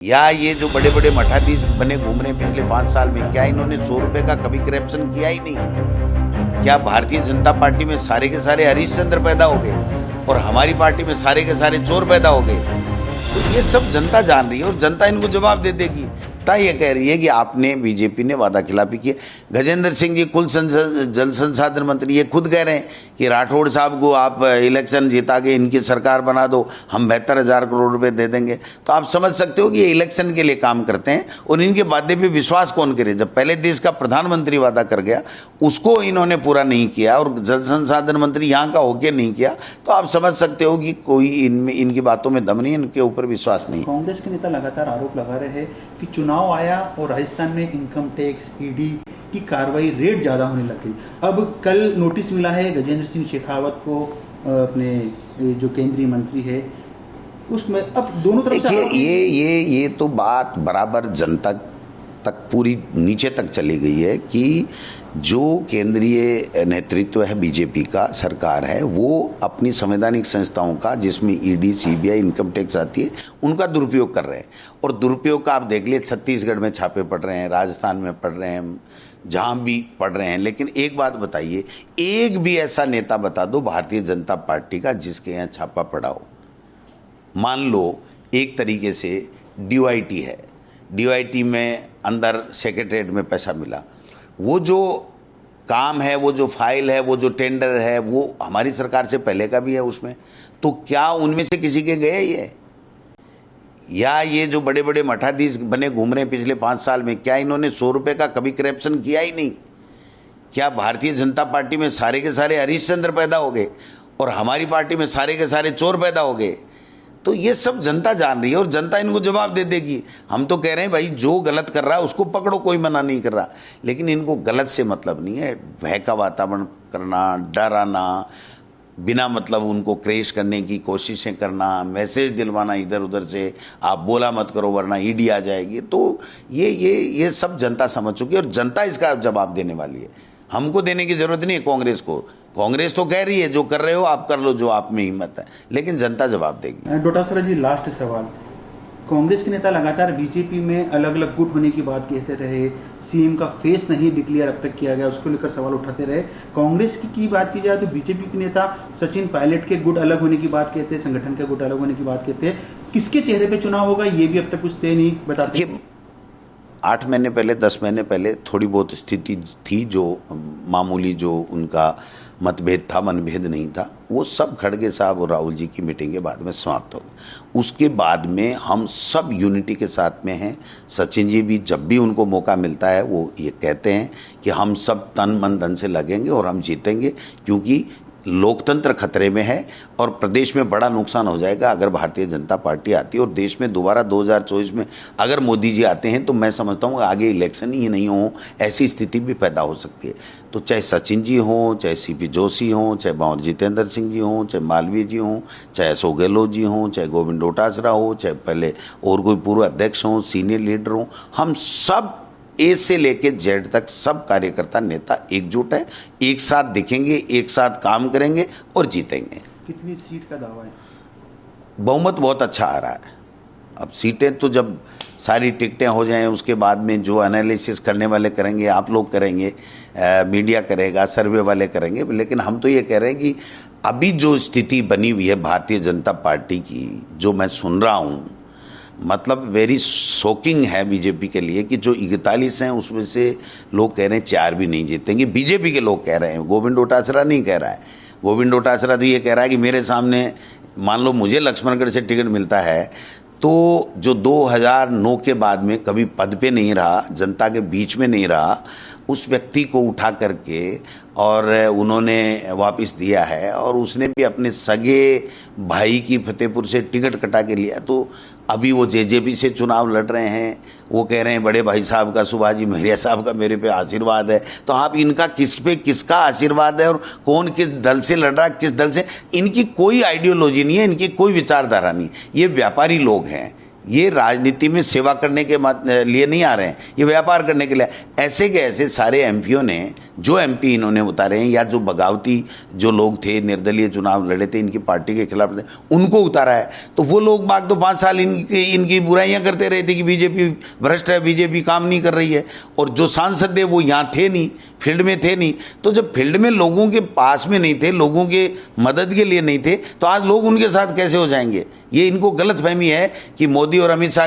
या ये जो बड़े बड़े मठाधीश बने घूम रहे हैं पिछले 5 साल में, क्या इन्होंने 100 रुपए का कभी करप्शन किया ही नहीं? क्या भारतीय जनता पार्टी में सारे के सारे हरिश्चंद्र पैदा हो गए और हमारी पार्टी में सारे के सारे चोर पैदा हो गए? तो ये सब जनता जान रही है और जनता इनको जवाब दे देगी। ये कह रही है कि आपने, बीजेपी ने वादा खिलाफी की। गजेंद्र सिंह जी कुल जल संसाधन मंत्री ये खुद कह रहे हैं कि राठौड़ साहब को आप इलेक्शन जिता के इनकी सरकार बना दो, हम 72,000 करोड़ रुपए दे देंगे। तो आप समझ सकते हो कि ये इलेक्शन के लिए काम करते हैं और इनके वादे पे विश्वास कौन करे? जब पहले देश का प्रधानमंत्री वादा कर गया उसको इन्होंने पूरा नहीं किया और जल संसाधन मंत्री यहाँ का होके नहीं किया, तो आप समझ सकते हो कि कोई इनमें, इनकी बातों में दम नहीं, इनके ऊपर विश्वास नहीं। कांग्रेस के नेता लगातार आरोप लगा रहे हैं कि चुनाव आया और राजस्थान में इनकम टैक्स, ईडी की कार्रवाई रेट ज्यादा होने लग गई। अब कल नोटिस मिला है गजेंद्र सिंह शेखावत को, अपने जो केंद्रीय मंत्री है, उसमें अब दोनों तरफ से ये तो बात बराबर जनता तक पूरी नीचे तक चली गई है कि जो केंद्रीय नेतृत्व है बीजेपी का, सरकार है, वो अपनी संवैधानिक संस्थाओं का, जिसमें ईडी, सीबीआई, इनकम टैक्स आती है, उनका दुरुपयोग कर रहे हैं। और दुरुपयोग का आप देख लिए, छत्तीसगढ़ में छापे पड़ रहे हैं, राजस्थान में पड़ रहे हैं, जहां भी पड़ रहे हैं। लेकिन एक बात बताइए, एक भी ऐसा नेता बता दो भारतीय जनता पार्टी का जिसके यहाँ छापा पड़ा हो। मान लो एक तरीके से डीओआईटी है, डीओआईटी में अंदर सेक्रेटरीट में पैसा मिला, वो जो काम है, वो जो फाइल है, वो जो टेंडर है, वो हमारी सरकार से पहले का भी है उसमें, तो क्या उनमें से किसी के गए ये? या ये जो बड़े बड़े मठाधीश बने घूम रहे हैं पिछले 5 साल में, क्या इन्होंने 100 रुपए का कभी करप्शन किया ही नहीं? क्या भारतीय जनता पार्टी में सारे के सारे हरिश्चंद्र पैदा हो गए और हमारी पार्टी में सारे के सारे चोर पैदा हो गए? तो ये सब जनता जान रही है और जनता इनको जवाब दे देगी। हम तो कह रहे हैं भाई, जो गलत कर रहा है उसको पकड़ो, कोई मना नहीं कर रहा, लेकिन इनको गलत से मतलब नहीं है। भय का वातावरण करना, डराना, बिना मतलब उनको क्रेश करने की कोशिशें करना, मैसेज दिलवाना इधर उधर से, आप बोला मत करो वरना ईडी आ जाएगी, तो ये सब जनता समझ चुकी है और जनता इसका जवाब देने वाली है। हमको देने की जरूरत नहीं है कांग्रेस को। कांग्रेस तो कह रही है जो कर रहे हो आप कर लो, जो आप में हिम्मत है, लेकिन जनता जवाब देगी। डोटासरा जी, लास्ट सवाल। कांग्रेस के नेता लगातार बीजेपी में अलग अलग गुट होने की बात कहते रहे, सीएम का फेस नहीं डिक्लेयर अब तक किया गया, उसको लेकर सवाल उठाते रहे। कांग्रेस की बात की जाए तो बीजेपी के नेता सचिन पायलट के गुट अलग होने की बात कहते हैं, संगठन के गुट अलग होने की बात कहते हैं। किसके चेहरे पे चुनाव होगा ये भी अब तक कुछ तय नहीं बताते। 8 महीने पहले, 10 महीने पहले थोड़ी बहुत स्थिति थी, जो मामूली जो उनका मतभेद था, मनभेद नहीं था, वो सब खड़गे साहब और राहुल जी की मीटिंग के बाद में समाप्त हो गए। उसके बाद में हम सब यूनिटी के साथ में हैं। सचिन जी भी जब भी उनको मौका मिलता है वो ये कहते हैं कि हम सब तन मन धन से लगेंगे और हम जीतेंगे, क्योंकि लोकतंत्र खतरे में है और प्रदेश में बड़ा नुकसान हो जाएगा अगर भारतीय जनता पार्टी आती है। और देश में दोबारा 2024 में अगर मोदी जी आते हैं तो मैं समझता हूँ आगे इलेक्शन ही नहीं हो, ऐसी स्थिति भी पैदा हो सकती है। तो चाहे सचिन जी हों, चाहे सीपी जोशी हों, चाहे बावर जितेंद्र सिंह जी हों, चाहे मालवीय जी हों, चाहे अशोक गहलोत जी हों, चाहे गोविंद डोटासरा हो, चाहे पहले और कोई पूर्व अध्यक्ष हों, सीनियर लीडर हों, हम सब ए से लेके जेड तक सब कार्यकर्ता नेता एकजुट है, एक साथ दिखेंगे, एक साथ काम करेंगे और जीतेंगे। कितनी सीट का दावा है? बहुमत बहुत अच्छा आ रहा है। अब सीटें तो जब सारी टिकटें हो जाएं उसके बाद में जो एनालिसिस करने वाले करेंगे, आप लोग करेंगे, मीडिया करेगा, सर्वे वाले करेंगे, लेकिन हम तो ये कह रहे हैं कि अभी जो स्थिति बनी हुई है भारतीय जनता पार्टी की, जो मैं सुन रहा हूँ, मतलब वेरी शॉकिंग है बीजेपी के लिए कि जो 41 हैं उसमें से लोग कह रहे हैं 4 भी नहीं जीतेंगे। बीजेपी के लोग कह रहे हैं, गोविंद डोटासरा नहीं कह रहा है। गोविंद डोटासरा तो ये कह रहा है कि मेरे सामने, मान लो मुझे लक्ष्मणगढ़ से टिकट मिलता है तो जो 2009 के बाद में कभी पद पे नहीं रहा, जनता के बीच में नहीं रहा, उस व्यक्ति को उठा करके और उन्होंने वापस दिया है और उसने भी अपने सगे भाई की फतेहपुर से टिकट कटा के लिया। तो अभी वो जेजेपी से चुनाव लड़ रहे हैं, वो कह रहे हैं बड़े भाई साहब का, सुभाजी महरिया साहब का मेरे पे आशीर्वाद है। तो आप इनका किस पे किसका आशीर्वाद है और कौन किस दल से लड़ रहा है, किस दल से? इनकी कोई आइडियोलॉजी नहीं है, इनकी कोई विचारधारा नहीं। ये व्यापारी लोग हैं, ये राजनीति में सेवा करने के लिए नहीं आ रहे हैं, ये व्यापार करने के लिए। ऐसे के ऐसे सारे एमपीओ ने, जो एमपी इन्होंने उतारे हैं या जो बगावती जो लोग थे, निर्दलीय चुनाव लड़े थे, इनकी पार्टी के खिलाफ थे, उनको उतारा है। तो वो लोग बाग तो 5 साल इनकी बुराइयां करते रहे थे कि बीजेपी भ्रष्ट है, बीजेपी काम नहीं कर रही है। और जो सांसद थे वो यहाँ थे नहीं, फील्ड में थे नहीं। तो जब फील्ड में लोगों के पास में नहीं थे, लोगों के मदद के लिए नहीं थे, तो आज लोग उनके साथ कैसे हो जाएंगे? ये इनको गलतफहमी है कि मोदी और अमित शाह